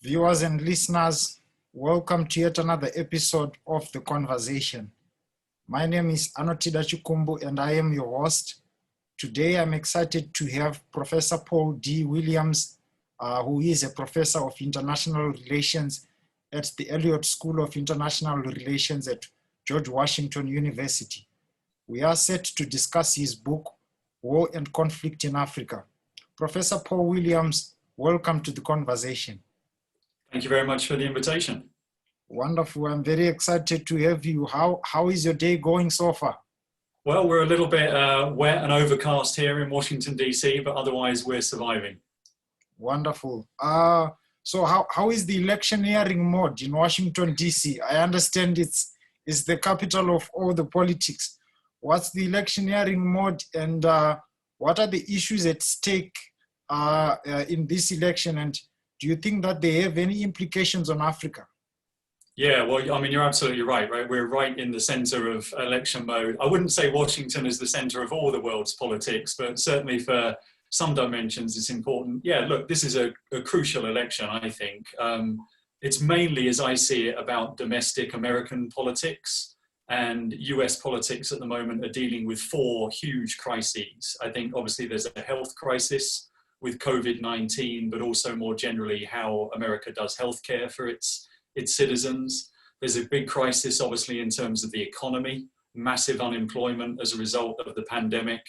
Viewers and listeners, welcome to yet another episode of The Conversation. My name is Anotida Chikumbu and I am your host. Today I'm excited to have Professor Paul D. Williams, who is a professor of international relations at the Elliott School of International Relations at George Washington University. We are set to discuss his book, War and Conflict in Africa. Professor Paul Williams, welcome to The Conversation. Thank you very much for the invitation. Wonderful. I'm very excited to have you. How is your day going so far? Well, we're a little bit wet and overcast here in Washington, D.C., but otherwise we're surviving. Wonderful. So how is the electioneering mode in Washington, D.C.? I understand it's the capital of all the politics. What's the electioneering mode and what are the issues at stake in this election? And do you think that they have any implications on Africa? Yeah, well, I mean, you're absolutely right? We're right in the center of election mode. I wouldn't say Washington is the center of all the world's politics, but certainly for some dimensions, it's important. Yeah, look, this is a crucial election, I think. It's mainly, as I see it, about domestic American politics, and US politics at the moment are dealing with four huge crises. I think obviously there's a health crisis with COVID-19, but also more generally how America does healthcare for its citizens. There's a big crisis, obviously, in terms of the economy, massive unemployment as a result of the pandemic,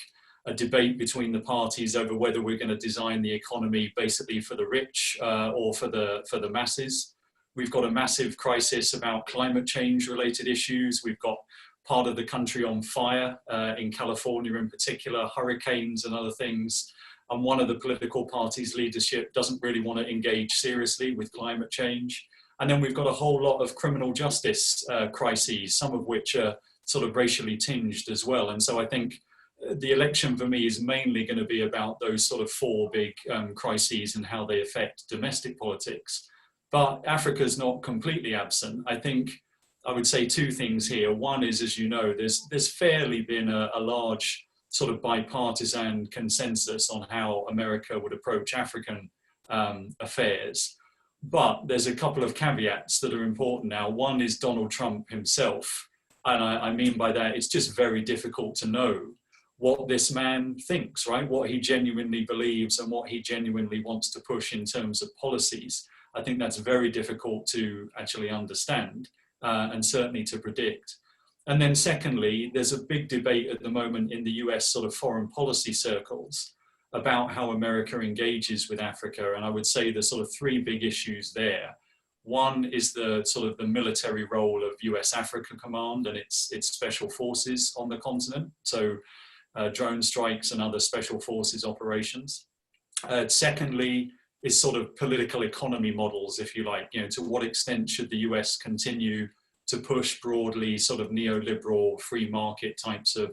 a debate between the parties over whether we're going to design the economy basically for the rich or for the masses. We've got a massive crisis about climate change related issues. We've got part of the country on fire, in California in particular, hurricanes and other things. And one of the political parties' leadership doesn't really want to engage seriously with climate change. And then we've got a whole lot of criminal justice crises, some of which are sort of racially tinged as well. And so I think the election for me is mainly going to be about those sort of four big crises and how they affect domestic politics. But Africa's not completely absent. I think I would say two things here. One is, as you know, there's fairly been a large sort of bipartisan consensus on how America would approach African affairs. But there's a couple of caveats that are important now. One is Donald Trump himself. And I mean by that, it's just very difficult to know what this man thinks, right? What he genuinely believes and what he genuinely wants to push in terms of policies. I think that's very difficult to actually understand and certainly to predict. And then secondly, there's a big debate at the moment in the US sort of foreign policy circles about how America engages with Africa. And I would say there's sort of three big issues there. One is the sort of the military role of US Africa Command and its special forces on the continent. So drone strikes and other special forces operations. Secondly, is sort of political economy models, if you like. You know, to what extent should the US continue to push broadly sort of neoliberal free market types of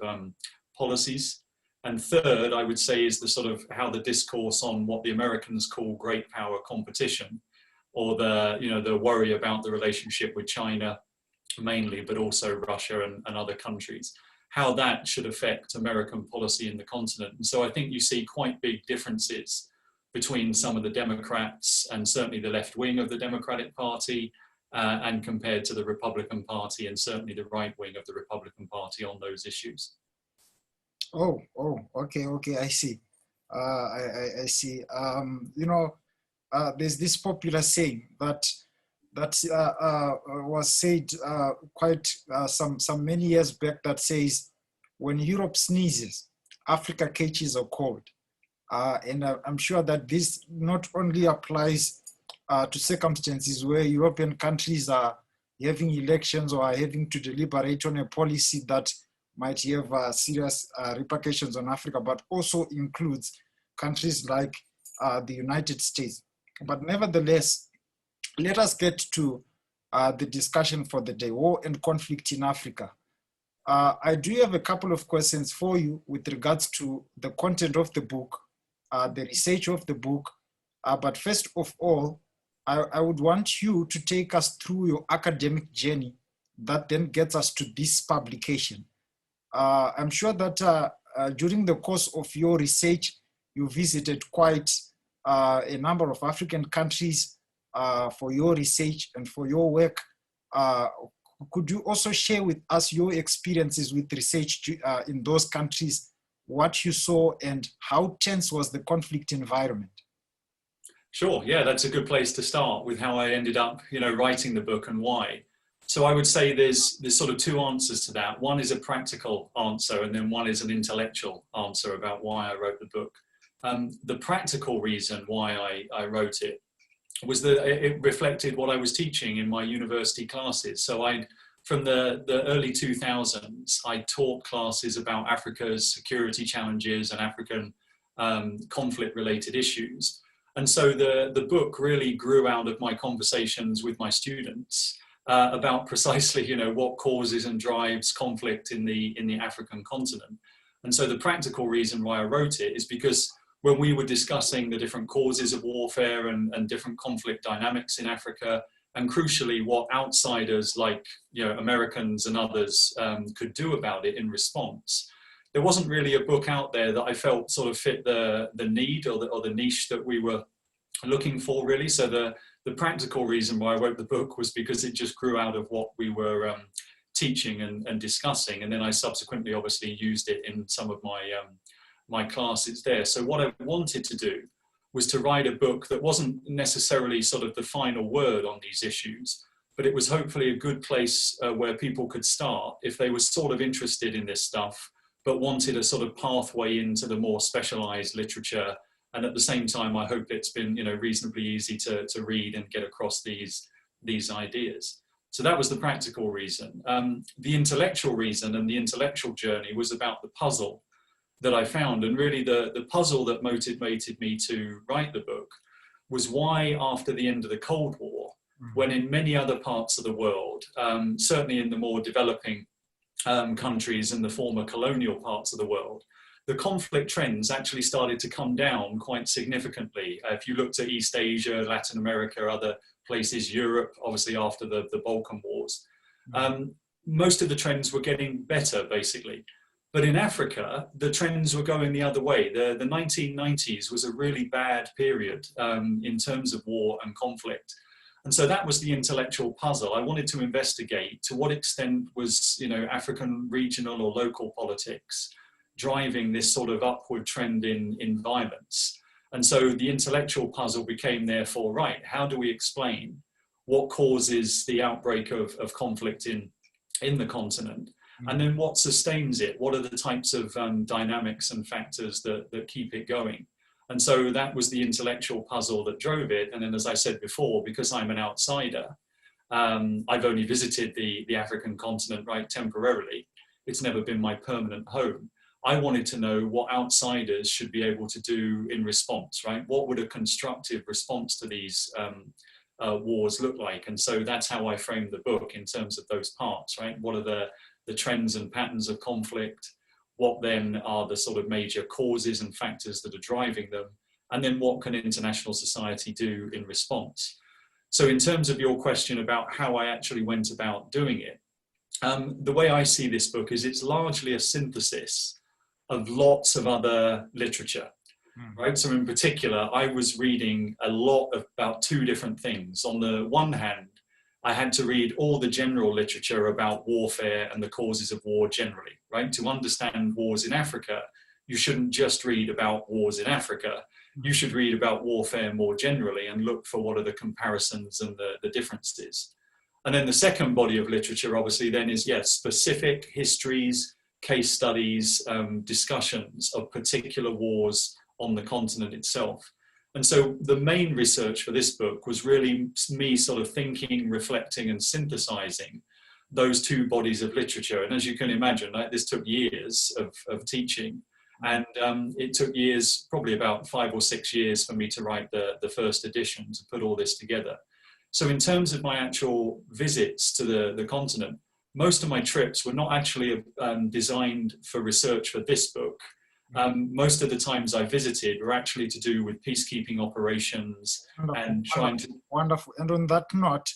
policies? And third, I would say, is the sort of how the discourse on what the Americans call great power competition, or the worry about the relationship with China mainly, but also Russia and other countries, how that should affect American policy in the continent. And so I think you see quite big differences between some of the Democrats and certainly the left wing of the Democratic Party and compared to the Republican Party and certainly the right wing of the Republican Party on those issues. Okay, I see. I see. There's this popular saying that was said quite some many years back that says, when Europe sneezes, Africa catches a cold. And I'm sure that this not only applies to circumstances where European countries are having elections or are having to deliberate on a policy that might have serious repercussions on Africa, but also includes countries like the United States. But nevertheless, let us get to the discussion for the day, war and conflict in Africa. I do have a couple of questions for you with regards to the content of the book, the research of the book. But first of all, I would want you to take us through your academic journey that then gets us to this publication. I'm sure that during the course of your research, you visited quite a number of African countries for your research and for your work. Could you also share with us your experiences with research in those countries, what you saw and how tense was the conflict environment? Sure, yeah, that's a good place to start with how I ended up, writing the book and why. So I would say there's sort of two answers to that. One is a practical answer, and then one is an intellectual answer about why I wrote the book. The practical reason why I wrote it was that it reflected what I was teaching in my university classes. So from the early 2000s, I taught classes about Africa's security challenges and African conflict-related issues. And so the book really grew out of my conversations with my students about precisely, what causes and drives conflict in the African continent. And so the practical reason why I wrote it is because when we were discussing the different causes of warfare and different conflict dynamics in Africa, and crucially what outsiders like Americans and others could do about it in response, there wasn't really a book out there that I felt sort of fit the need or the niche that we were looking for, really. So the practical reason why I wrote the book was because it just grew out of what we were teaching and discussing, and then I subsequently obviously used it in some of my classes there. So what I wanted to do was to write a book that wasn't necessarily sort of the final word on these issues, but it was hopefully a good place where people could start if they were sort of interested in this stuff, but wanted a sort of pathway into the more specialized literature. And at the same time, I hope it's been, reasonably easy to read and get across these ideas. So that was the practical reason. The intellectual reason and the intellectual journey was about the puzzle that I found. And really the puzzle that motivated me to write the book was why, after the end of the Cold War, when in many other parts of the world, certainly in the more developing countries and the former colonial parts of the world, the conflict trends actually started to come down quite significantly. If you looked at East Asia, Latin America, other places, Europe, obviously after the Balkan Wars, most of the trends were getting better, basically. But in Africa, the trends were going the other way. The 1990s was a really bad period in terms of war and conflict. And so that was the intellectual puzzle. I wanted to investigate to what extent was, African regional or local politics driving this sort of upward trend in violence. And so the intellectual puzzle became therefore, right, how do we explain what causes the outbreak of conflict in the continent? And then what sustains it? What are the types of dynamics and factors that keep it going? And so that was the intellectual puzzle that drove it. And then, as I said before, because I'm an outsider, I've only visited the African continent, right, temporarily. It's never been my permanent home. I wanted to know what outsiders should be able to do in response, right? What would a constructive response to these wars look like? And so that's how I framed the book in terms of those parts, right? What are the trends and patterns of conflict? What then are the sort of major causes and factors that are driving them? And then what can international society do in response? So in terms of your question about how I actually went about doing it, the way I see this book is it's largely a synthesis of lots of other literature, right? So in particular, I was reading a lot about two different things. On the one hand, I had to read all the general literature about warfare and the causes of war generally, right? To understand wars in Africa, you shouldn't just read about wars in Africa. You should read about warfare more generally and look for what are the comparisons and the differences. And then the second body of literature, obviously, then is, yes, specific histories, case studies, discussions of particular wars on the continent itself. And so the main research for this book was really me sort of thinking, reflecting and synthesizing those two bodies of literature. And as you can imagine, this took years of teaching. And it took years, probably about 5 or 6 years for me to write the first edition, to put all this together. So in terms of my actual visits to the continent, most of my trips were not actually designed for research for this book. Most of the times I visited were actually to do with peacekeeping operations and trying to... Wonderful. And on that note,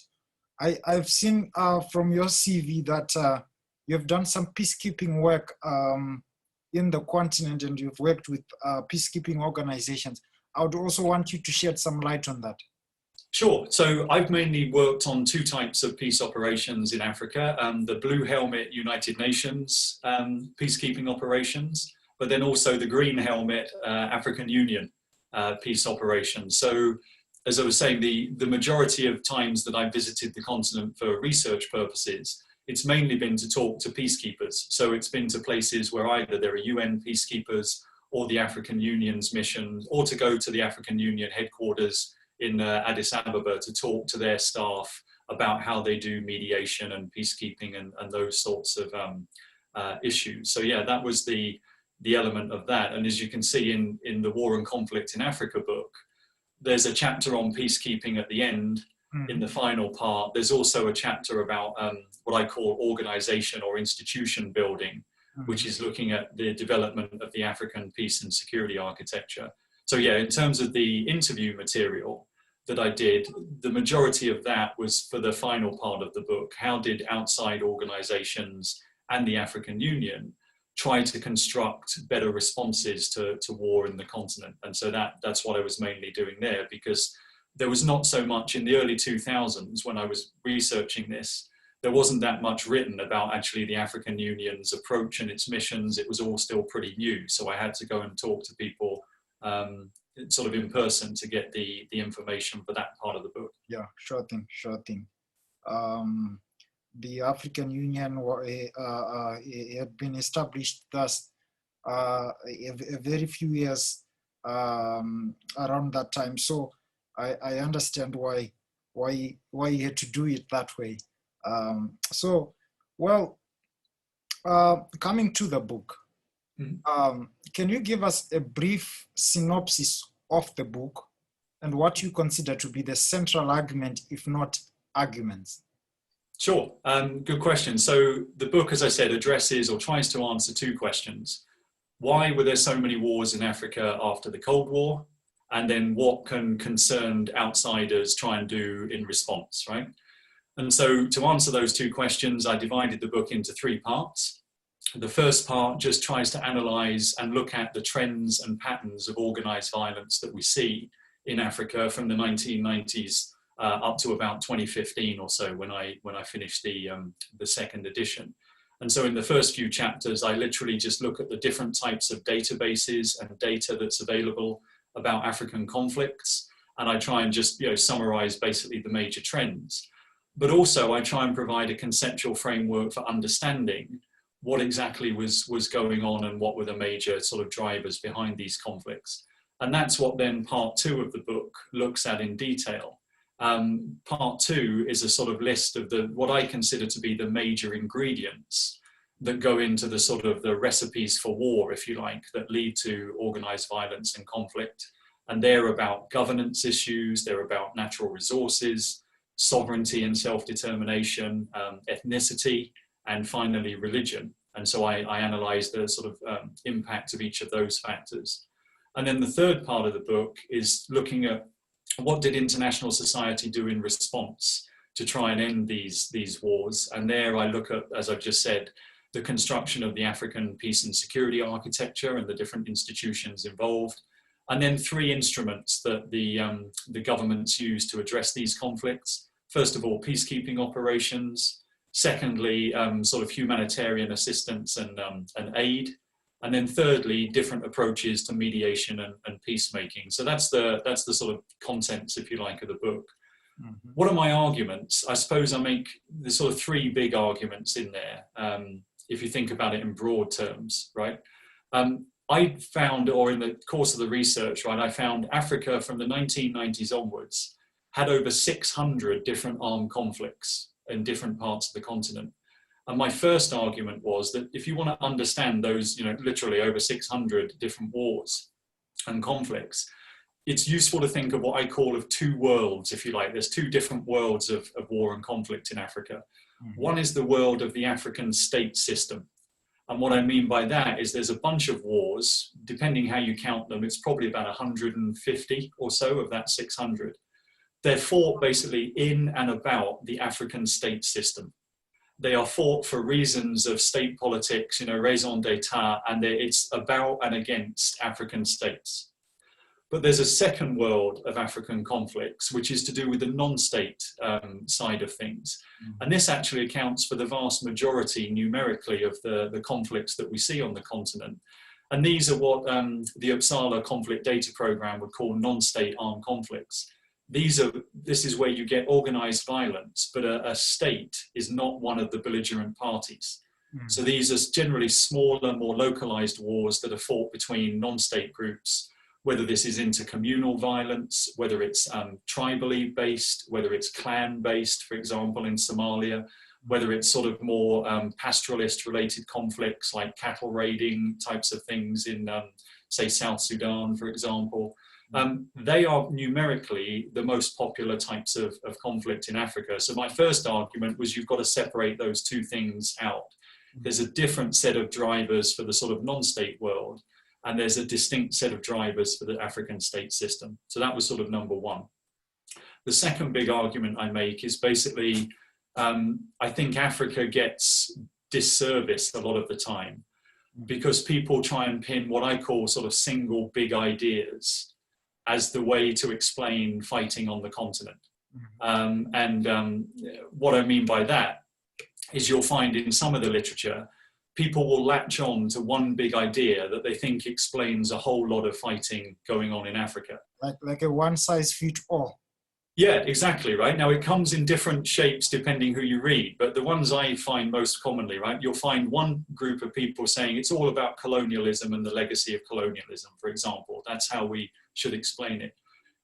I've seen from your CV that you've done some peacekeeping work in the continent, and you've worked with peacekeeping organizations. I would also want you to shed some light on that. Sure. So I've mainly worked on two types of peace operations in Africa, the Blue Helmet United Nations peacekeeping operations, but then also the Green Helmet African Union peace operations. So as I was saying, the majority of times that I visited the continent for research purposes, it's mainly been to talk to peacekeepers. So it's been to places where either there are UN peacekeepers or the African Union's mission, or to go to the African Union headquarters in Addis Ababa to talk to their staff about how they do mediation and peacekeeping and those sorts of issues. So yeah, that was the element of that. And as you can see in the War and Conflict in Africa book, there's a chapter on peacekeeping at the end. In the final part. There's also a chapter about what I call organization or institution building, which is looking at the development of the African peace and security architecture. So yeah, in terms of the interview material that I did, the majority of that was for the final part of the book. How did outside organizations and the African Union try to construct better responses to war in the continent? And so that's what I was mainly doing there, because there was not so much in the early 2000s when I was researching this. There wasn't that much written about actually the African Union's approach and its missions. It was all still pretty new. So I had to go and talk to people sort of in person to get the information for that part of the book. Yeah, sure thing. The African Union had been established thus a very few years around that time. So I understand why you had to do it that way. Coming to the book, can you give us a brief synopsis of the book and what you consider to be the central argument, if not arguments? Sure, good question. So the book, as I said, addresses or tries to answer two questions. Why were there so many wars in Africa after the Cold War? And then what can concerned outsiders try and do in response, right? And so to answer those two questions, I divided the book into three parts. The first part just tries to analyze and look at the trends and patterns of organized violence that we see in Africa from the 1990s up to about 2015 or so, when I finished the second edition. And so in the first few chapters, I literally just look at the different types of databases and data that's available about African conflicts, and I try and just summarize basically the major trends. But also I try and provide a conceptual framework for understanding what exactly was going on and what were the major sort of drivers behind these conflicts. And that's what then part two of the book looks at in detail. Part two is a sort of list of what I consider to be the major ingredients that go into the sort of the recipes for war, if you like, that lead to organized violence and conflict. And they're about governance issues, they're about natural resources, sovereignty and self-determination, ethnicity, and finally religion. And so I analyze the sort of impact of each of those factors. And then the third part of the book is looking at what did international society do in response to try and end these wars. And there I look at, as I've just said, the construction of the African peace and security architecture and the different institutions involved. And then three instruments that the governments use to address these conflicts. First of all, peacekeeping operations. Secondly, sort of humanitarian assistance and aid. And then thirdly, different approaches to mediation and peacemaking. So that's the sort of contents, if you like, of the book. Mm-hmm. What are my arguments? I suppose I make the sort of three big arguments in there, if you think about it in broad terms, right? I found, or in the course of the research, right, I found Africa from the 1990s onwards had over 600 different armed conflicts in different parts of the continent. And my first argument was that if you want to understand those, literally over 600 different wars and conflicts, it's useful to think of what I call of two worlds, if you like. There's two different worlds of war and conflict in Africa. Mm-hmm. One is the world of the African state system. And what I mean by that is there's a bunch of wars, depending how you count them, it's probably about 150 or so of that 600. They're fought basically in and about the African state system. They are fought for reasons of state politics, raison d'etat, and it's about and against African states. But there's a second world of African conflicts, which is to do with the non-state side of things. And this actually accounts for the vast majority numerically of the conflicts that we see on the continent. And these are what the Uppsala Conflict Data Program would call non-state armed conflicts. This is where you get organized violence, but a state is not one of the belligerent parties. So these are generally smaller, more localized wars that are fought between non-state groups, whether this is intercommunal violence, whether it's tribally based, whether it's clan based, for example, in Somalia, whether it's sort of more pastoralist related conflicts like cattle raiding types of things in, say, South Sudan, for example. They are numerically the most popular types of conflict in Africa. So my first argument was you've got to separate those two things out. There's a different set of drivers for the sort of non-state world, and there's a distinct set of drivers for the African state system. So that was sort of number one. The second big argument I make is basically, I think Africa gets disserviced a lot of the time because people try and pin what I call sort of single big ideas as the way to explain fighting on the continent. What I mean by that is you'll find in some of the literature, people will latch on to one big idea that they think explains a whole lot of fighting going on in Africa. Like a one-size-fits-all. Yeah, exactly, right? Now, it comes in different shapes depending who you read, but the ones I find most commonly, right, you'll find one group of people saying it's all about colonialism and the legacy of colonialism, for example. That's how we should explain it.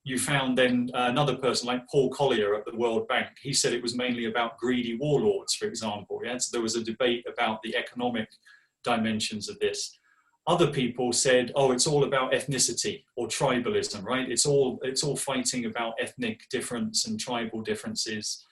You found then another person like Paul Collier at the World Bank. He said it was mainly about greedy warlords, for example. Yeah? So there was a debate about the economic dimensions of this. Other people said, oh, it's all about ethnicity or tribalism, right? It's all fighting about ethnic difference and tribal differences.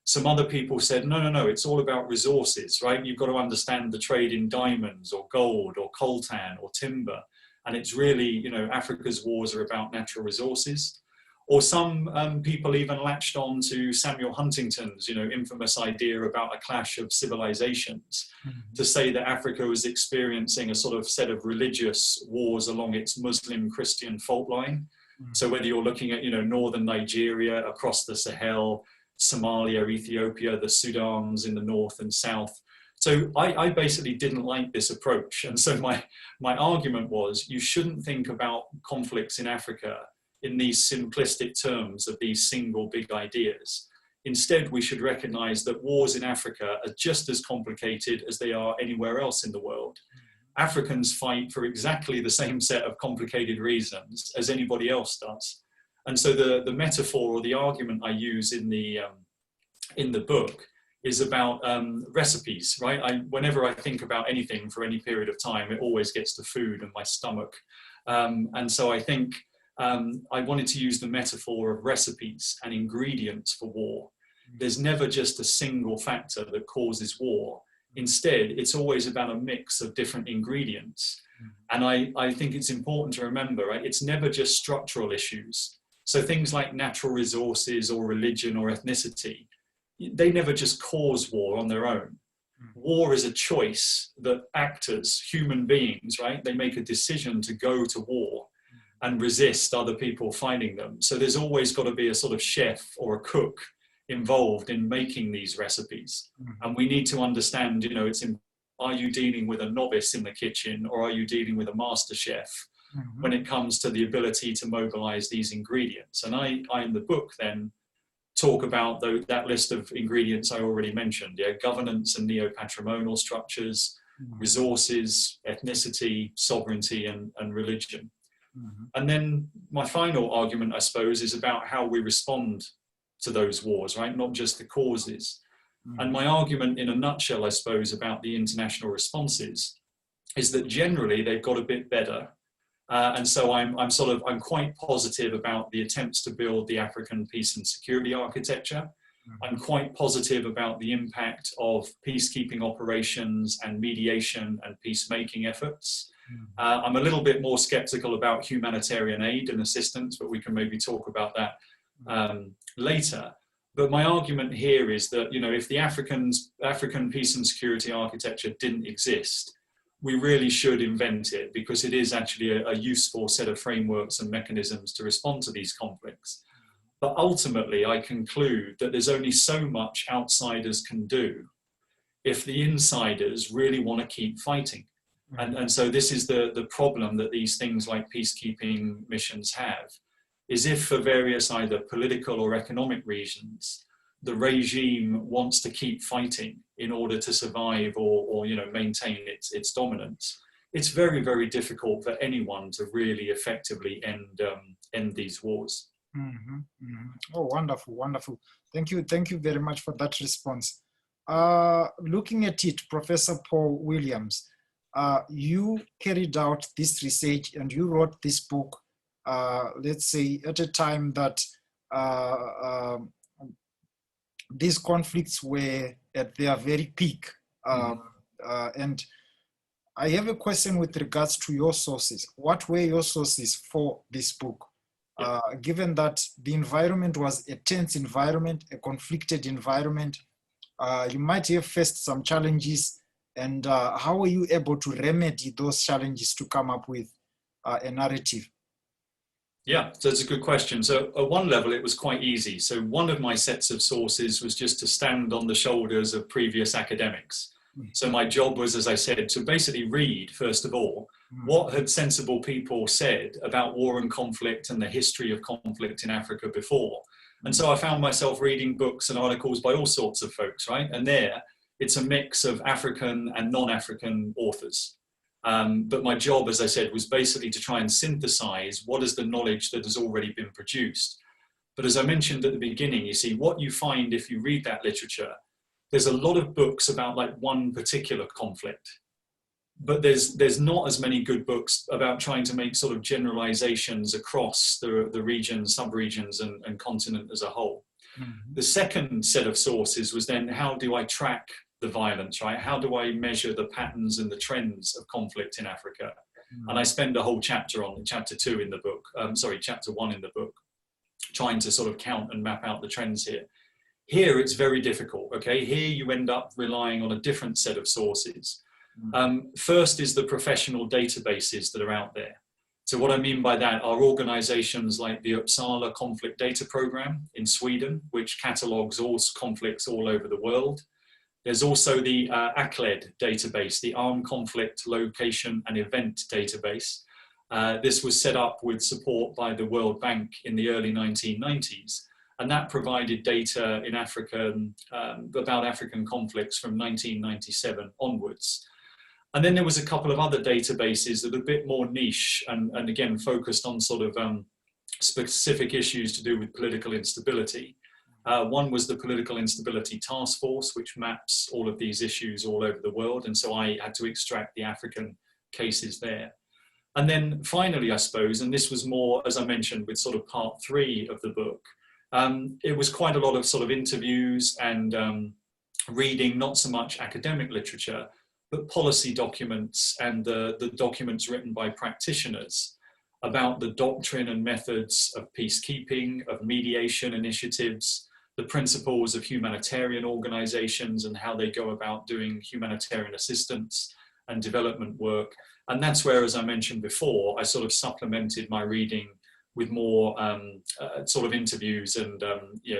Some other people said, no, it's all about resources, right? You've got to understand the trade in diamonds or gold or coltan or timber. And it's really, you know, Africa's wars are about natural resources. Or some people even latched on to Samuel Huntington's, you know, infamous idea about a clash of civilizations to say that Africa was experiencing a sort of set of religious wars along its Muslim-Christian fault line. So whether you're looking at, you know, northern Nigeria, across the Sahel, Somalia, Ethiopia, the Sudans in the north and south. So I basically didn't like this approach. And so my argument was you shouldn't think about conflicts in Africa in these simplistic terms of these single big ideas. Instead, we should recognize that wars in Africa are just as complicated as they are anywhere else in the world. Africans fight for exactly the same set of complicated reasons as anybody else does. And so the metaphor or the argument I use in the book is about recipes, right? Whenever I think about anything for any period of time, it always gets to food and my stomach. And so I think I wanted to use the metaphor of recipes and ingredients for war. There's never just a single factor that causes war. Instead, it's always about a mix of different ingredients. And I think it's important to remember, right? It's never just structural issues. So things like natural resources or religion or ethnicity, they never just cause war on their own. War is a choice that actors, human beings, right? They make a decision to go to war and resist other people fighting them. So there's always got to be a sort of chef or a cook involved in making these recipes. And we need to understand, you know, are you dealing with a novice in the kitchen or are you dealing with a master chef when it comes to the ability to mobilize these ingredients? And I in the book then talk about that list of ingredients I already mentioned, yeah, governance and neo-patrimonial structures, resources, ethnicity, sovereignty, and religion. And then my final argument, I suppose, is about how we respond to those wars, right? Not just the causes. And my argument in a nutshell, I suppose, about the international responses is that generally they've got a bit better. And so I'm quite positive about the attempts to build the African peace and security architecture. I'm quite positive about the impact of peacekeeping operations and mediation and peacemaking efforts. I'm a little bit more skeptical about humanitarian aid and assistance, but we can maybe talk about that later. But my argument here is that, you know, if the African peace and security architecture didn't exist, we really should invent it, because it is actually a useful set of frameworks and mechanisms to respond to these conflicts. But ultimately, I conclude that there's only so much outsiders can do if the insiders really want to keep fighting. And so this is the problem that these things like peacekeeping missions have, is if for various either political or economic reasons, the regime wants to keep fighting in order to survive or maintain its dominance, it's very, very difficult for anyone to really effectively end these wars. Mm-hmm, mm-hmm. Oh, wonderful, wonderful. Thank you very much for that response. Looking at it, Professor Paul Williams, you carried out this research and you wrote this book, let's say, at a time that these conflicts were at their very peak. And I have a question with regards to your sources. What were your sources for this book? Given that the environment was a tense environment, a conflicted environment, you might have faced some challenges, and how were you able to remedy those challenges to come up with a narrative? Yeah, so that's a good question. So at one level, it was quite easy. So one of my sets of sources was just to stand on the shoulders of previous academics. So my job was, as I said, to basically read, first of all, what had sensible people said about war and conflict and the history of conflict in Africa before. And so I found myself reading books and articles by all sorts of folks, right? And there, it's a mix of African and non-African authors. But my job, as I said, was basically to try and synthesize what is the knowledge that has already been produced. But as I mentioned at the beginning, you see, what you find if you read that literature, there's a lot of books about like one particular conflict, but there's not as many good books about trying to make sort of generalizations across the regions, subregions, and continent as a whole. The second set of sources was then, how do I track the violence, right? How do I measure the patterns and the trends of conflict in Africa? And I spend a whole chapter on chapter 2 in the book, chapter 1 in the book, trying to sort of count and map out the trends here. Here, it's very difficult, okay? Here you end up relying on a different set of sources. First is the professional databases that are out there. So what I mean by that are organizations like the Uppsala Conflict Data Program in Sweden, which catalogues all conflicts all over the world. There's also the ACLED database, the Armed Conflict Location and Event Database. This was set up with support by the World Bank in the early 1990s. And that provided data in Africa, about African conflicts from 1997 onwards. And then there was a couple of other databases that are a bit more niche and again, focused on sort of specific issues to do with political instability. One was the Political Instability Task Force, which maps all of these issues all over the world. And so I had to extract the African cases there. And then finally, I suppose, and this was more, as I mentioned, with sort of part 3 of the book, it was quite a lot of sort of interviews and reading, not so much academic literature, but policy documents and the documents written by practitioners about the doctrine and methods of peacekeeping, of mediation initiatives, the principles of humanitarian organizations and how they go about doing humanitarian assistance and development work. And that's where, as I mentioned before, I sort of supplemented my reading with more sort of interviews and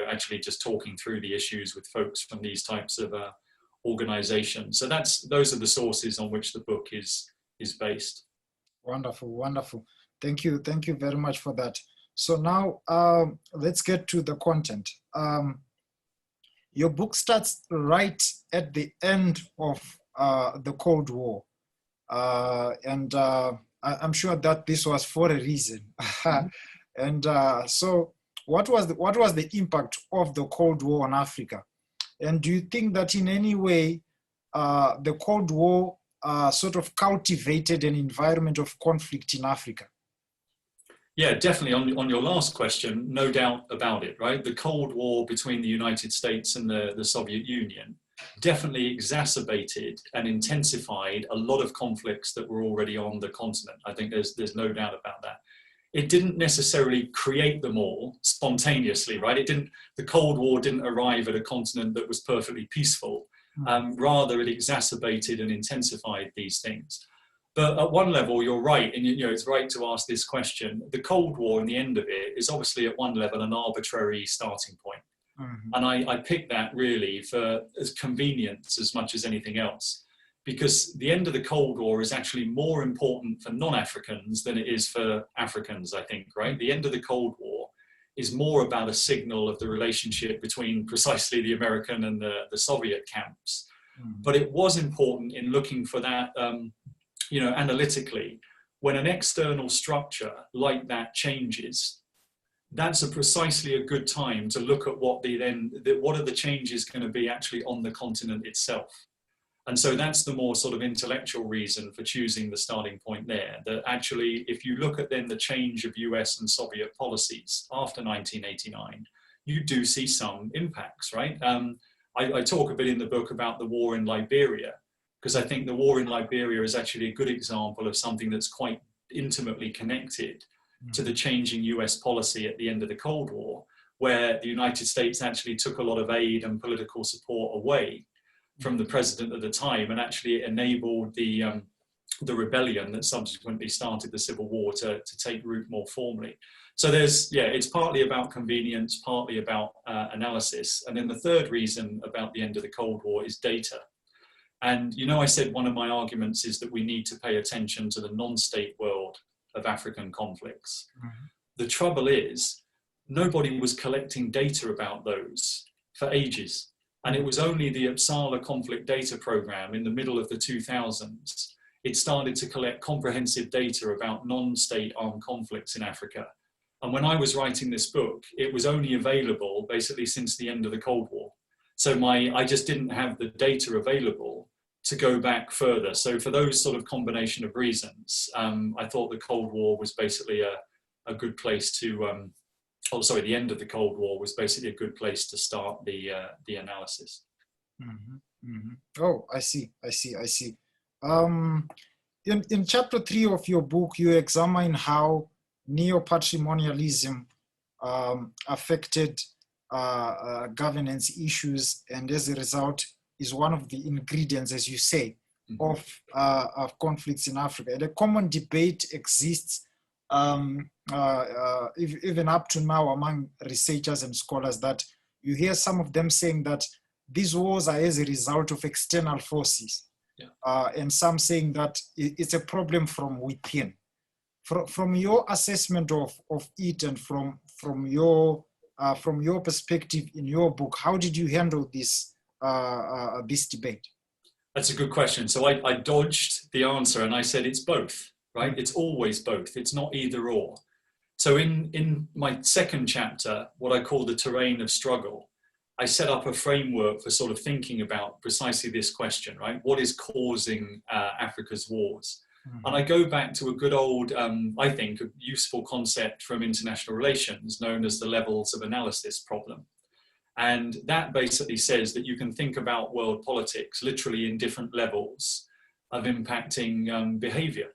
actually just talking through the issues with folks from these types of organizations. So those are the sources on which the book is based. Wonderful, wonderful. Thank you very much for that. So now let's get to the content. Your book starts right at the end of the Cold War. And I'm sure that this was for a reason. And so what was the impact of the Cold War on Africa? And do you think that in any way the Cold War sort of cultivated an environment of conflict in Africa? Yeah, definitely. On your last question, no doubt about it, right? The Cold War between the United States and the Soviet Union definitely exacerbated and intensified a lot of conflicts that were already on the continent. I think there's no doubt about that. It didn't necessarily create them all spontaneously, right? The Cold War didn't arrive at a continent that was perfectly peaceful. Rather, it exacerbated and intensified these things. But at one level, you're right, and it's right to ask this question. The Cold War and the end of it is obviously at one level an arbitrary starting point. And I picked that really for as convenience as much as anything else, because the end of the Cold War is actually more important for non-Africans than it is for Africans, I think, right? The end of the Cold War is more about a signal of the relationship between precisely the American and the Soviet camps. But it was important in looking for that, analytically. When an external structure like that changes, that's precisely a good time to look at what are the changes going to be actually on the continent itself. And so that's the more sort of intellectual reason for choosing the starting point there, that actually, if you look at then the change of US and Soviet policies after 1989, you do see some impacts, right? I talk a bit in the book about the war in Liberia, because I think the war in Liberia is actually a good example of something that's quite intimately connected to the changing US policy at the end of the Cold War, where the United States actually took a lot of aid and political support away from the president at the time, and actually enabled the rebellion that subsequently started the Civil War to take root more formally. So it's partly about convenience, partly about analysis. And then the third reason about the end of the Cold War is data. And, I said one of my arguments is that we need to pay attention to the non-state world of African conflicts. The trouble is, nobody was collecting data about those for ages. And it was only the Uppsala Conflict Data Program in the middle of the 2000s, it started to collect comprehensive data about non-state armed conflicts in Africa. And when I was writing this book, it was only available basically since the end of the Cold War. So I just didn't have the data available to go back further. So for those sort of combination of reasons, I thought the Cold War was basically a good place to, the end of the Cold War was basically a good place to start the analysis. Oh, I see. In chapter 3 of your book, you examine how neopatrimonialism affected governance issues, and as a result is one of the ingredients, as you say, of conflicts in Africa. And a common debate exists even up to now among researchers and scholars, that you hear some of them saying that these wars are as a result of external forces, and some saying that it's a problem from within. From your assessment of it, and from your perspective in your book, how did you handle this debate? That's a good question. So I dodged the answer and I said it's both, right? It's always both. It's not either or. So in my second chapter, what I call the terrain of struggle, I set up a framework for sort of thinking about precisely this question, right? What is causing Africa's wars? And I go back to a good old, I think, a useful concept from international relations known as the levels of analysis problem. And that basically says that you can think about world politics literally in different levels of impacting behavior.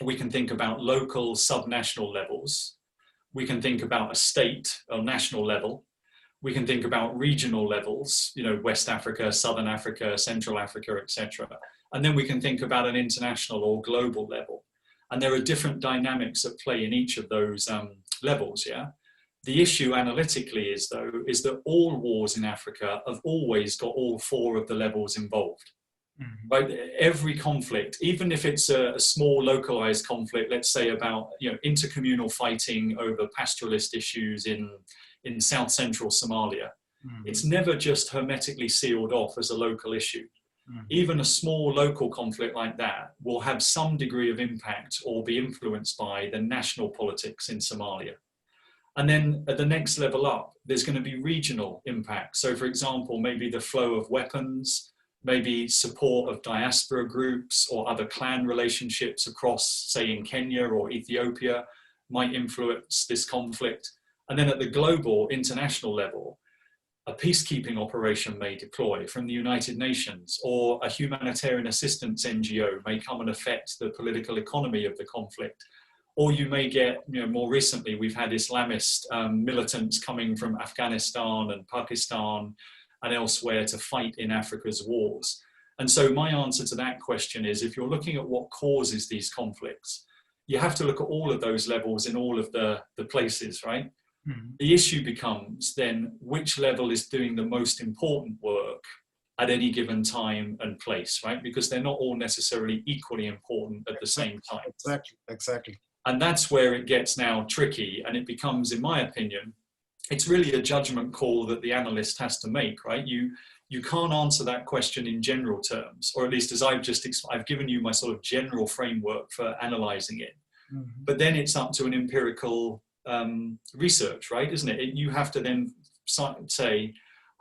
We can think about local subnational levels. We can think about a state or national level. We can think about regional levels, West Africa, Southern Africa, Central Africa, etc. And then we can think about an international or global level. And there are different dynamics at play in each of those levels, The issue analytically is that all wars in Africa have always got all four of the levels involved. Right? Every conflict, even if it's a small localized conflict, let's say about intercommunal fighting over pastoralist issues in South Central Somalia, it's never just hermetically sealed off as a local issue. Even a small local conflict like that will have some degree of impact or be influenced by the national politics in Somalia. And then at the next level up, there's going to be regional impact. So for example, maybe the flow of weapons, maybe support of diaspora groups or other clan relationships across, say in Kenya or Ethiopia, might influence this conflict. And then at the global international level, a peacekeeping operation may deploy from the United Nations, or a humanitarian assistance NGO may come and affect the political economy of the conflict. Or you may get, more recently, we've had Islamist militants coming from Afghanistan and Pakistan and elsewhere to fight in Africa's wars. And so my answer to that question is, if you're looking at what causes these conflicts, you have to look at all of those levels in all of the places, right? Mm-hmm. The issue becomes then which level is doing the most important work at any given time and place, right? Because they're not all necessarily equally important at the same time. Exactly. And that's where it gets now tricky, and it becomes, in my opinion, it's really a judgment call that the analyst has to make, right? You can't answer that question in general terms, or at least as I've given you my sort of general framework for analyzing it. Mm-hmm. But then it's up to an empirical research, right? Isn't it? You have to then say,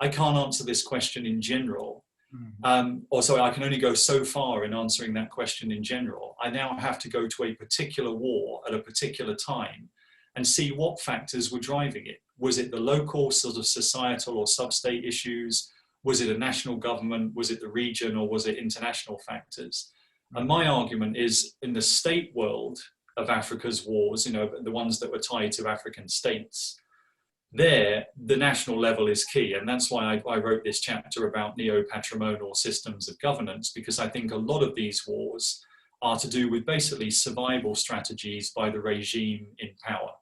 I can't answer this question in general. Mm-hmm. Or sorry, I can only go so far in answering that question in general. I now have to go to a particular war at a particular time and see what factors were driving it. Was it the local sort of societal or sub-state issues? Was it a national government? Was it the region? Or was it international factors? Mm-hmm. And my argument is, in the state world of Africa's wars, you know, the ones that were tied to African states, there, the national level is key. And that's why I wrote this chapter about neo-patrimonial systems of governance, because I think a lot of these wars are to do with basically survival strategies by the regime in power.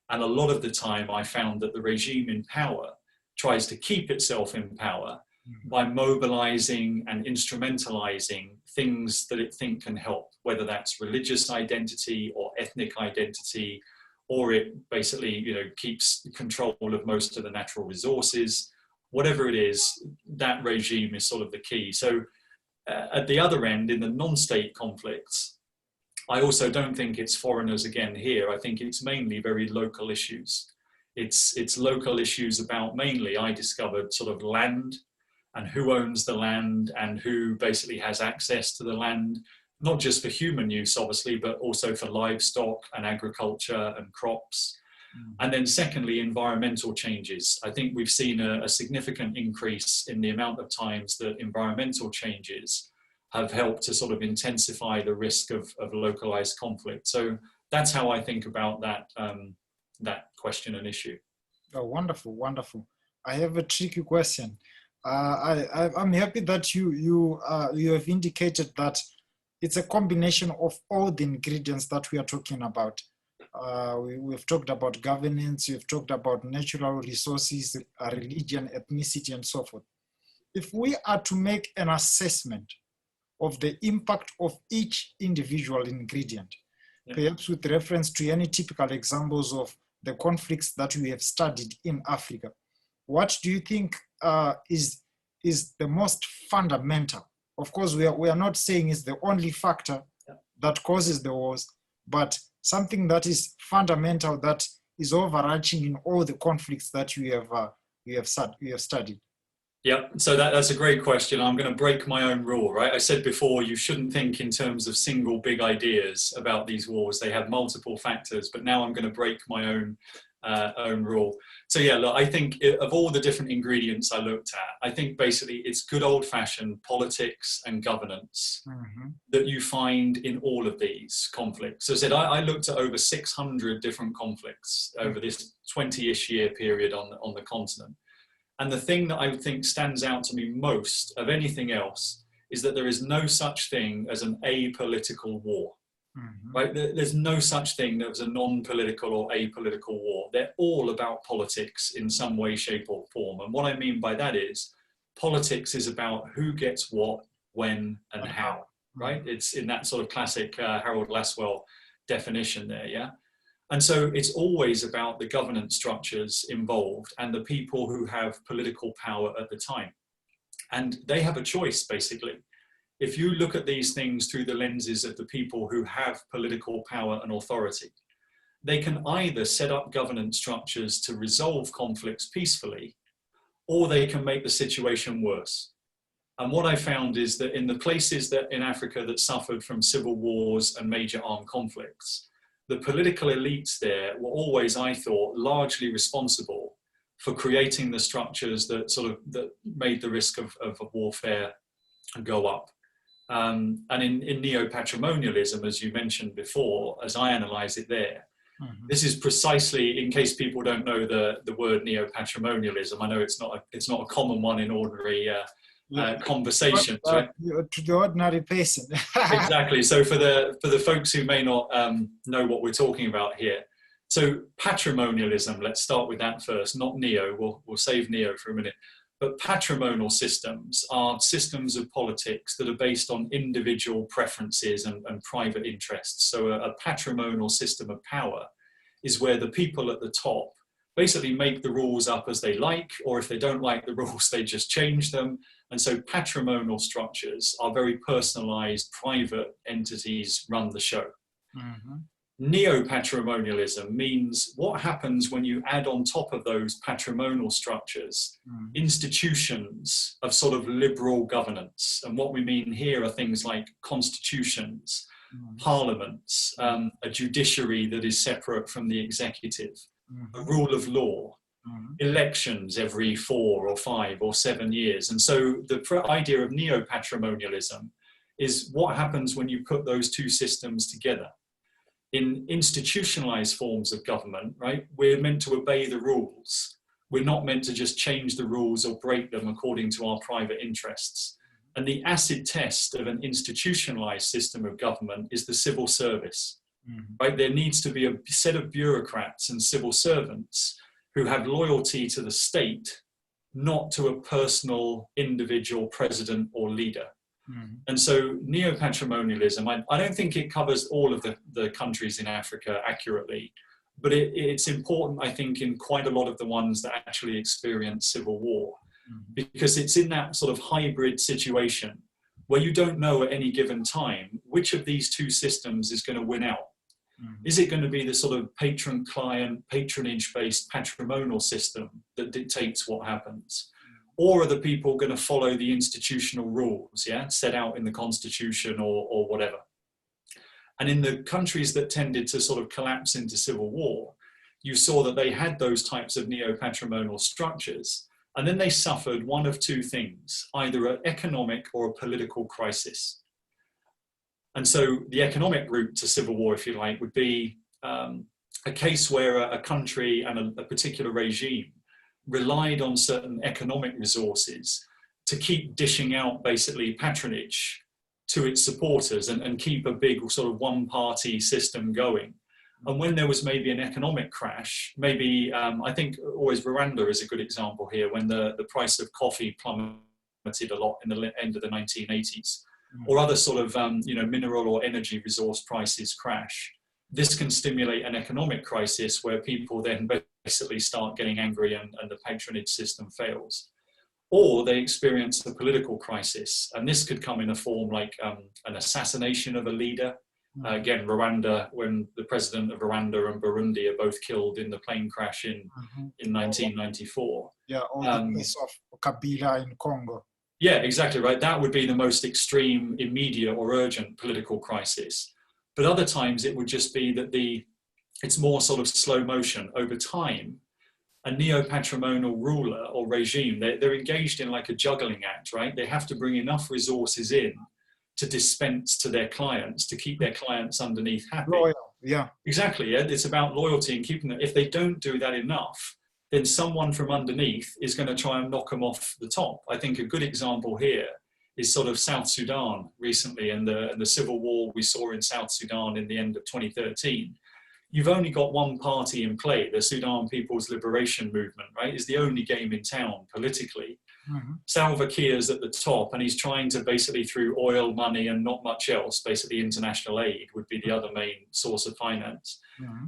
And a lot of the time I found that the regime in power tries to keep itself in power by mobilizing and instrumentalizing things that it thinks can help, whether that's religious identity or ethnic identity, or it basically, you know, keeps control of most of the natural resources. Whatever it is, that regime is sort of the key. So at the other end, in the non-state conflicts, I also don't think it's foreigners again here. I think it's mainly very local issues. It's local issues about mainly, I discovered, sort of land and who owns the land and who basically has access to the land, not just for human use, obviously, but also for livestock and agriculture and crops. Mm. And then secondly, environmental changes. I think we've seen a significant increase in the amount of times that environmental changes have helped to sort of intensify the risk of localized conflict. So that's how I think about that, that question and issue. Oh, wonderful, wonderful. I have a tricky question. I'm happy that you have indicated that it's a combination of all the ingredients that we are talking about. We've talked about governance, we've talked about natural resources, religion, ethnicity, and so forth. If we are to make an assessment of the impact of each individual ingredient, perhaps with reference to any typical examples of the conflicts that we have studied in Africa, what do you think is the most fundamental? Of course, we are not saying it's the only factor that causes the wars, but something that is fundamental, that is overarching in all the conflicts that you have studied. Yeah, so that's a great question. I'm going to break my own rule, right? I said before, you shouldn't think in terms of single big ideas about these wars. They have multiple factors, but now I'm going to break my own rule. So yeah, look, I think of all the different ingredients I looked at, I think basically it's good old-fashioned politics and governance that you find in all of these conflicts. So I said, I looked at over 600 different conflicts over this 20-ish year period on the continent. And the thing that I think stands out to me most of anything else is that there is no such thing as an apolitical war. Right? There's no such thing as a non-political or apolitical war. They're all about politics in some way, shape, or form. And what I mean by that is politics is about who gets what, when, and how. Right? It's in that sort of classic Harold Laswell definition there, yeah? And so it's always about the governance structures involved and the people who have political power at the time. And they have a choice, basically. If you look at these things through the lenses of the people who have political power and authority, they can either set up governance structures to resolve conflicts peacefully, or they can make the situation worse. And what I found is that in the places that in Africa that suffered from civil wars and major armed conflicts, the political elites there were always, I thought, largely responsible for creating the structures that made the risk of warfare go up. And in neo-patrimonialism, as you mentioned before, as I analyze it there, This is precisely, in case people don't know the word neopatrimonialism, I know it's not a common one in ordinary conversations, right? To the ordinary person. Exactly. So for the folks who may not know what we're talking about here, so patrimonialism, let's start with that first, not neo, we'll save neo for a minute. But patrimonial systems are systems of politics that are based on individual preferences and private interests. So a patrimonial system of power is where the people at the top basically make the rules up as they like, or if they don't like the rules, they just change them. And so patrimonial structures are very personalized, private entities run the show. Neopatrimonialism means what happens when you add on top of those patrimonial structures institutions of sort of liberal governance. And what we mean here are things like constitutions, parliaments, a judiciary that is separate from the executive, a rule of law, elections every 4 or 5 or 7 years. And so the idea of neopatrimonialism is what happens when you put those two systems together. In institutionalized forms of government, right, we're meant to obey the rules. We're not meant to just change the rules or break them according to our private interests. And the acid test of an institutionalized system of government is the civil service, right? There needs to be a set of bureaucrats and civil servants who have loyalty to the state, not to a personal individual president or leader. And so neopatrimonialism, I don't think it covers all of the countries in Africa accurately, but it's important, I think, in quite a lot of the ones that actually experience civil war, because it's in that sort of hybrid situation where you don't know at any given time which of these two systems is going to win out. Is it going to be the sort of patron-client, patronage-based patrimonial system that dictates what happens? Or are the people going to follow the institutional rules, set out in the constitution or whatever? And in the countries that tended to sort of collapse into civil war, you saw that they had those types of neo-patrimonial structures, and then they suffered one of two things, either an economic or a political crisis. And so the economic route to civil war, if you like, would be a case where a country and a particular regime relied on certain economic resources to keep dishing out basically patronage to its supporters and keep a big sort of one-party system going. And when there was maybe an economic crash, maybe I think always Rwanda is a good example here, when the price of coffee plummeted a lot in the end of the 1980s, or other sort of mineral or energy resource prices crash. This can stimulate an economic crisis where people then basically start getting angry and the patronage system fails. Or they experience a political crisis, and this could come in a form like an assassination of a leader. Again, Rwanda, when the president of Rwanda and Burundi are both killed in the plane crash in 1994. Yeah, or the case of Kabila in Congo. Yeah, exactly right. That would be the most extreme, immediate or urgent political crisis. But other times it would just be that it's more sort of slow motion over time. A neo-patrimonial ruler or regime, they're engaged in like a juggling act, right? They have to bring enough resources in to dispense to their clients, to keep their clients underneath happy. Loyal, yeah. Exactly, yeah. It's about loyalty and keeping them. If they don't do that enough, then someone from underneath is going to try and knock them off the top. I think a good example here is sort of South Sudan recently, and the civil war we saw in South Sudan in the end of 2013. You've only got one party in play, the Sudan People's Liberation Movement, right? Is the only game in town politically. Salva Kiir's at the top, and he's trying to basically, through oil money and not much else, basically international aid would be the other main source of finance.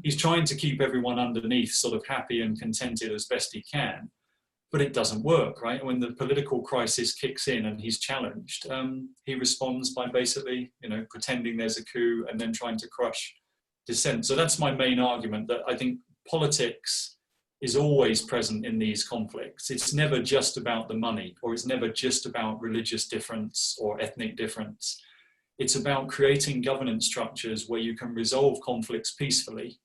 He's trying to keep everyone underneath sort of happy and contented as best he can. But it doesn't work, right? When the political crisis kicks in and he's challenged, he responds by basically, pretending there's a coup and then trying to crush dissent. So that's my main argument, that I think politics is always present in these conflicts. It's never just about the money, or it's never just about religious difference or ethnic difference. It's about creating governance structures where you can resolve conflicts peacefully.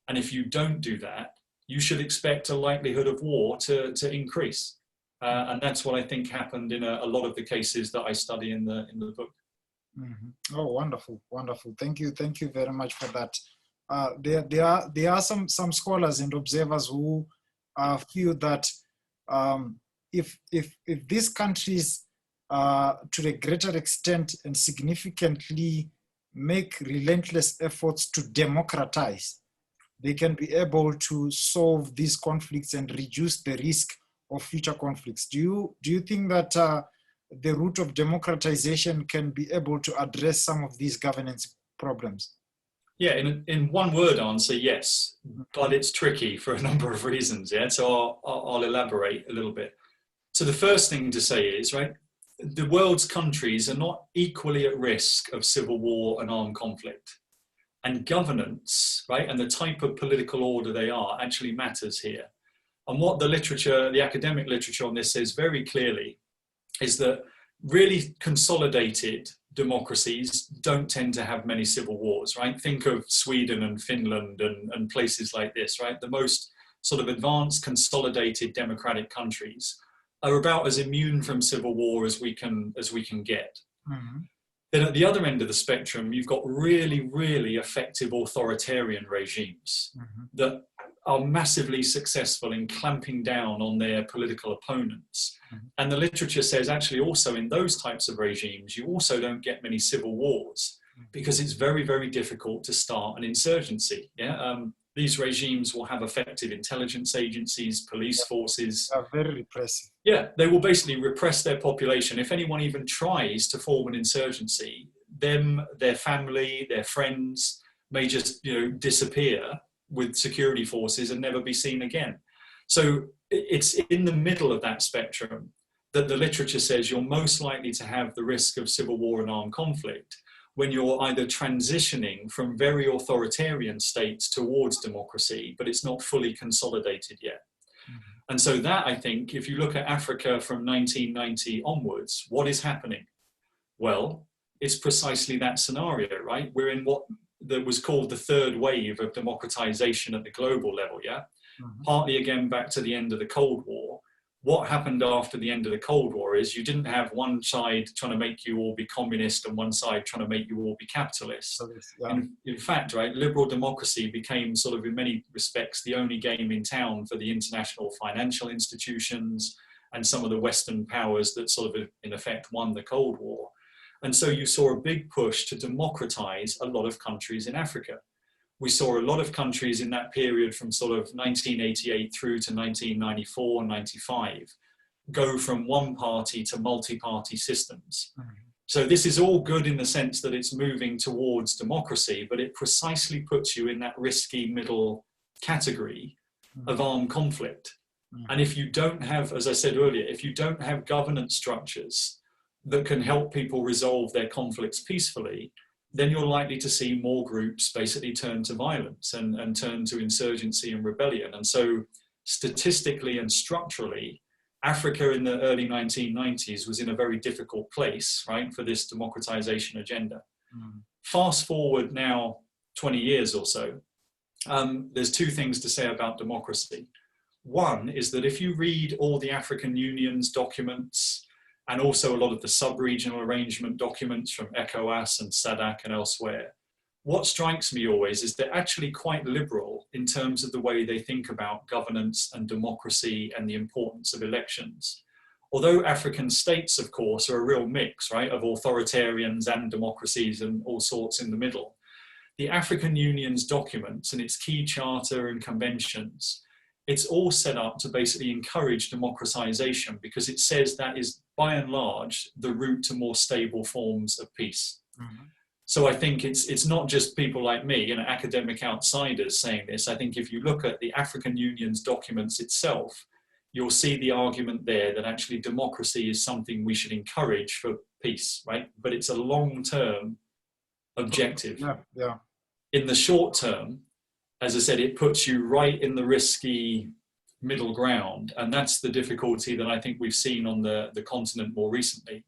And if you don't do that, you should expect a likelihood of war to increase. And that's what I think happened in a lot of the cases that I study in the book. Oh, wonderful, wonderful. Thank you very much for that there are some scholars and observers who feel that if these countries to a greater extent and significantly make relentless efforts to democratize, they can be able to solve these conflicts and reduce the risk of future conflicts. Do you think that the route of democratization can be able to address some of these governance problems? Yeah, in one word answer, yes, but it's tricky for a number of reasons. Yeah, so I'll elaborate a little bit. So the first thing to say is, right, the world's countries are not equally at risk of civil war and armed conflict. And governance, right, and the type of political order they are actually matters here. And what the literature, the academic literature on this says very clearly is that really consolidated democracies don't tend to have many civil wars, right? Think of Sweden and Finland and places like this, right? The most sort of advanced, consolidated democratic countries are about as immune from civil war as we can get. Mm-hmm. Then at the other end of the spectrum, you've got really, really effective authoritarian regimes mm-hmm. that are massively successful in clamping down on their political opponents. Mm-hmm. And the literature says actually also in those types of regimes, you also don't get many civil wars mm-hmm. because it's very, very difficult to start an insurgency. Yeah. These regimes will have effective intelligence agencies, police forces. They are very repressive. Yeah, they will basically repress their population. If anyone even tries to form an insurgency, them, their family, their friends may just, disappear with security forces and never be seen again. So it's in the middle of that spectrum that the literature says you're most likely to have the risk of civil war and armed conflict when you're either transitioning from very authoritarian states towards democracy, but it's not fully consolidated yet. Mm-hmm. And so that, I think, if you look at Africa from 1990 onwards, what is happening? Well, it's precisely that scenario, right? We're in what was called the third wave of democratization at the global level, yeah? Mm-hmm. Partly again back to the end of the Cold War. What happened after the end of the Cold War is you didn't have one side trying to make you all be communist and one side trying to make you all be capitalist. Yeah. In fact, right, liberal democracy became sort of in many respects the only game in town for the international financial institutions and some of the Western powers that sort of in effect won the Cold War. And so you saw a big push to democratize a lot of countries in Africa. We saw a lot of countries in that period from sort of 1988 through to 1994 and 95 go from one party to multi-party systems. Mm-hmm. So this is all good in the sense that it's moving towards democracy, but it precisely puts you in that risky middle category mm-hmm. of armed conflict. Mm-hmm. And if you don't have, as I said earlier, if you don't have governance structures that can help people resolve their conflicts peacefully, then you're likely to see more groups basically turn to violence and turn to insurgency and rebellion. And so statistically and structurally, Africa in the early 1990s was in a very difficult place, right, for this democratization agenda. Mm. Fast forward now 20 years or so, there's two things to say about democracy. One is that if you read all the African Union's documents, and also a lot of the sub-regional arrangement documents from ECOWAS and SADC and elsewhere, what strikes me always is they're actually quite liberal in terms of the way they think about governance and democracy and the importance of elections. Although African states, of course, are a real mix, right, of authoritarians and democracies and all sorts in the middle. The African Union's documents and its key charter and conventions, it's all set up to basically encourage democratization because it says that is, by and large, the route to more stable forms of peace. Mm-hmm. So I think it's not just people like me, academic outsiders saying this. I think if you look at the African Union's documents itself, you'll see the argument there that actually democracy is something we should encourage for peace, right? But it's a long-term objective. Yeah. In the short term, as I said, it puts you right in the risky middle ground. And that's the difficulty that I think we've seen on the continent more recently.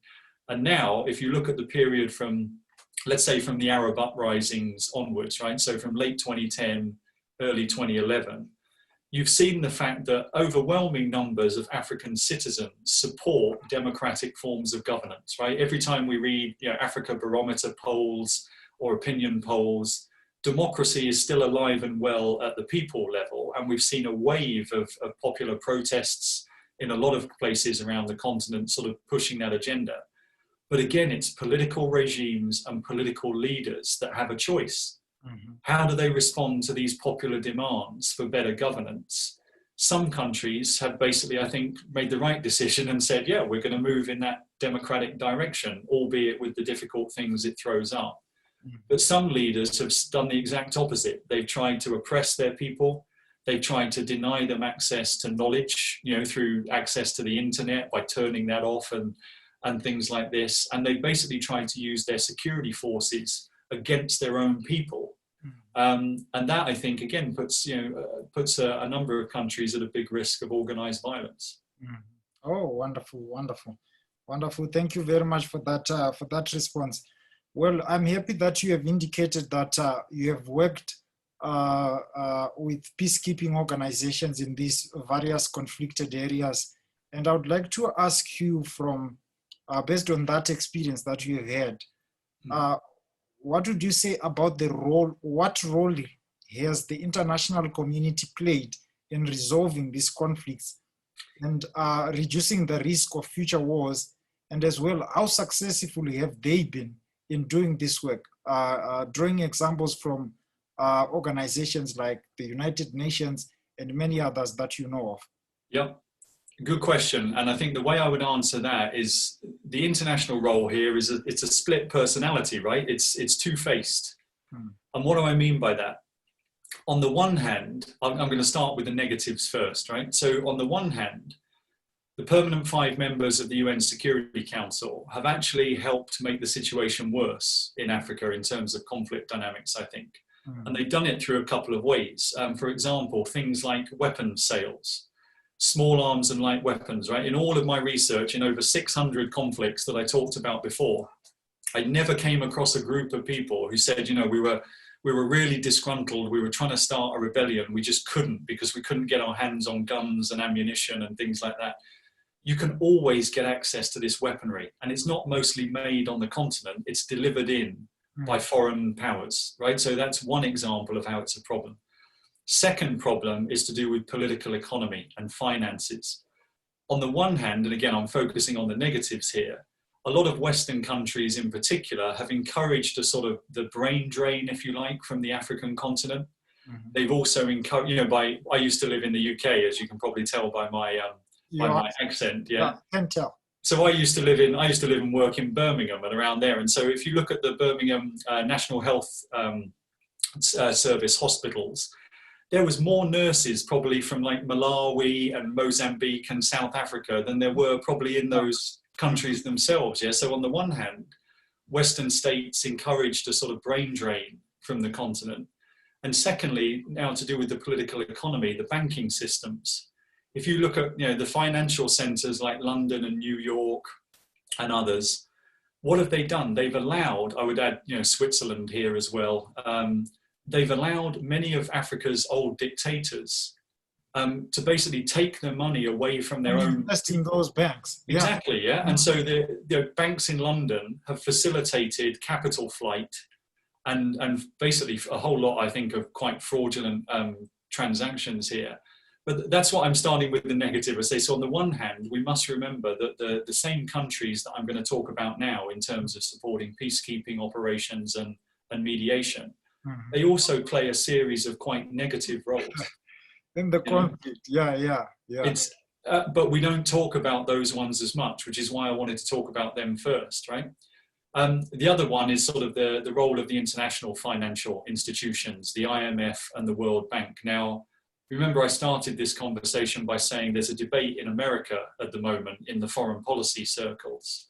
And now, if you look at the period from, let's say, from the Arab uprisings onwards, right? So from late 2010, early 2011, you've seen the fact that overwhelming numbers of African citizens support democratic forms of governance, right? Every time we read Africa Barometer polls or opinion polls, democracy is still alive and well at the people level, and we've seen a wave of popular protests in a lot of places around the continent sort of pushing that agenda. But again, it's political regimes and political leaders that have a choice. How do they respond to these popular demands for better governance? Some countries have basically, I think, made the right decision and said, yeah, we're going to move in that democratic direction, albeit with the difficult things it throws up. But some leaders have done the exact opposite. They've tried to oppress their people. They've tried to deny them access to knowledge, through access to the internet by turning that off and things like this. And they basically tried to use their security forces against their own people. And that, I think, again, puts a number of countries at a big risk of organized violence. Oh, wonderful, wonderful, wonderful. Thank you very much for that response. Well, I'm happy that you have indicated that you have worked with peacekeeping organizations in these various conflicted areas. And I would like to ask you from, based on that experience that you have had, what would you say about what role has the international community played in resolving these conflicts and reducing the risk of future wars? And as well, how successful have they been in doing this work? Drawing examples from organizations like the United Nations and many others that you know of. Yep. Good question. And I think the way I would answer that is the international role here is it's a split personality, right? It's two-faced. And what do I mean by that? On the one hand, I'm going to start with the negatives first, right? So on the one hand, the permanent 5 members of the UN Security Council have actually helped make the situation worse in Africa in terms of conflict dynamics, I think. And they've done it through a couple of ways. For example, things like weapons sales, small arms and light weapons, right? In all of my research, in over 600 conflicts that I talked about before, I never came across a group of people who said, we were really disgruntled, we were trying to start a rebellion, we just couldn't because we couldn't get our hands on guns and ammunition and things like that. You can always get access to this weaponry, and it's not mostly made on the continent, it's delivered in by foreign powers, right? So that's one example of how it's a problem. Second problem is to do with political economy and finances. On the one hand, and again, I'm focusing on the negatives here, a lot of Western countries in particular have encouraged a sort of the brain drain, if you like, from the African continent. They've also encouraged, I used to live in the UK, as you can probably tell by my accent. Yeah, can tell. So I used to live and work in Birmingham and around there. And so if you look at the Birmingham National Health Service hospitals, there was more nurses probably from like Malawi and Mozambique and South Africa than there were probably in those countries themselves. Yeah. So on the one hand, Western states encouraged a sort of brain drain from the continent. And secondly, now to do with the political economy, the banking systems. If you look at the financial centers like London and New York and others, what have they done? They've allowed, I would add Switzerland here as well, they've allowed many of Africa's old dictators to basically take their money away from their own. Invest in those banks. Exactly, yeah. And so the banks in London have facilitated capital flight and basically a whole lot, I think, of quite fraudulent transactions here. But that's what I'm starting with the negative. I say, so on the one hand, we must remember that the same countries that I'm going to talk about now in terms of supporting peacekeeping operations and mediation, they also play a series of quite negative roles. In the conflict, yeah. But we don't talk about those ones as much, which is why I wanted to talk about them first, right? The other one is sort of the role of the international financial institutions, the IMF and the World Bank. Now, remember I started this conversation by saying there's a debate in America at the moment in the foreign policy circles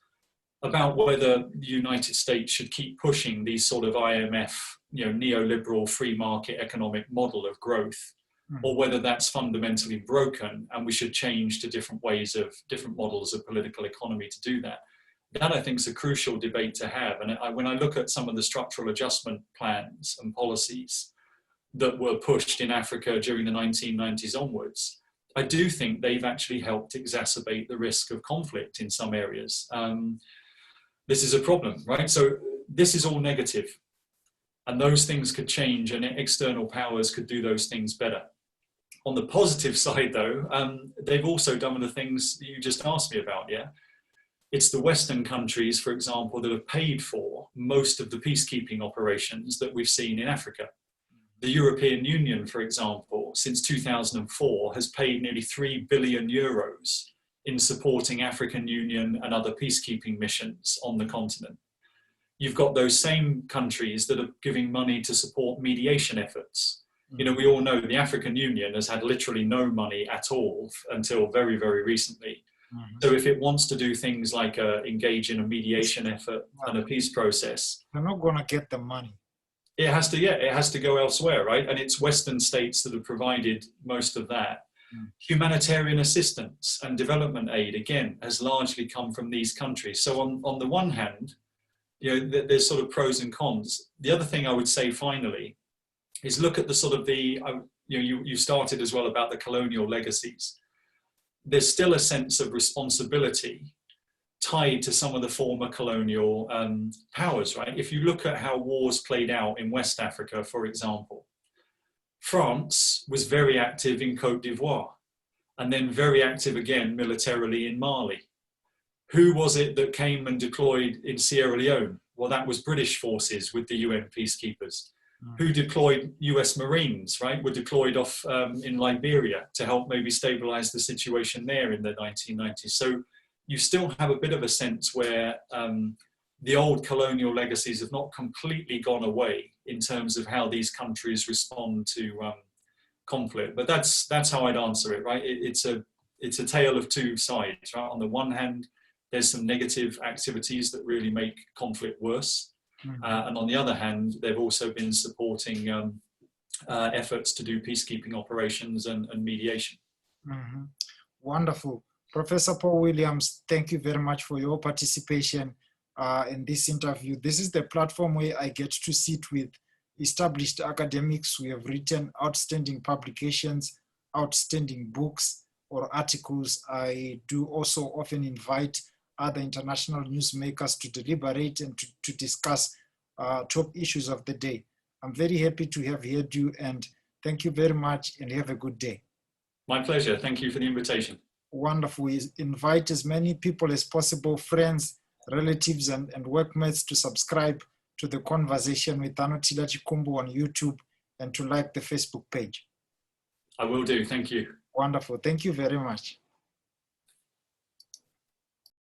about whether the United States should keep pushing these sort of IMF, neoliberal free market economic model of growth, or whether that's fundamentally broken and we should change to different models of political economy to do that. That, I think, is a crucial debate to have. And when I look at some of the structural adjustment plans and policies that were pushed in Africa during the 1990s onwards, I do think they've actually helped exacerbate the risk of conflict in some areas. This is a problem, right? So this is all negative. And those things could change, and external powers could do those things better. On the positive side, though, they've also done the things that you just asked me about, yeah? It's the Western countries, for example, that have paid for most of the peacekeeping operations that we've seen in Africa. The European Union, for example, since 2004, has paid nearly 3 billion euros in supporting African Union and other peacekeeping missions on the continent. You've got those same countries that are giving money to support mediation efforts. You know, we all know the African Union has had literally no money at all until very, very recently. So if it wants to do things like engage in a mediation effort and a peace process, they're not going to get the money. It has to, yeah, it has to go elsewhere, right? And it's Western states that have provided most of that. Humanitarian assistance and development aid, again, has largely come from these countries. So on the one hand, you know, there's sort of pros and cons. The other thing I would say finally is look at the sort of the, you know, you started as well about the colonial legacies. There's still a sense of responsibility tied to some of the former colonial powers, right? If you look at how wars played out in West Africa, for example, France was very active in Côte d'Ivoire and then very active again militarily in Mali. Who was it that came and deployed in Sierra Leone? Well, that was British forces with the UN peacekeepers. Who deployed US Marines, right? Were deployed off in Liberia to help maybe stabilize the situation there in the 1990s. So you still have a bit of a sense where the old colonial legacies have not completely gone away in terms of how these countries respond to conflict. But that's how I'd answer it, right? It's a tale of two sides, right? On the one hand, there's some negative activities that really make conflict worse. And on the other hand, they've also been supporting efforts to do peacekeeping operations and mediation. Wonderful. Professor Paul Williams, thank you very much for your participation in this interview. This is the platform where I get to sit with established academics who have written outstanding publications, outstanding books or articles. I do also often invite other international newsmakers to deliberate and to discuss top issues of the day. I'm very happy to have heard you, and thank you very much, and have a good day. My pleasure. Thank you for the invitation. Wonderful. We invite as many people as possible, friends, relatives, and workmates to subscribe to the conversation with Anotida Chikumbu on YouTube and to like the Facebook page. I will do. Thank you. Wonderful. Thank you very much.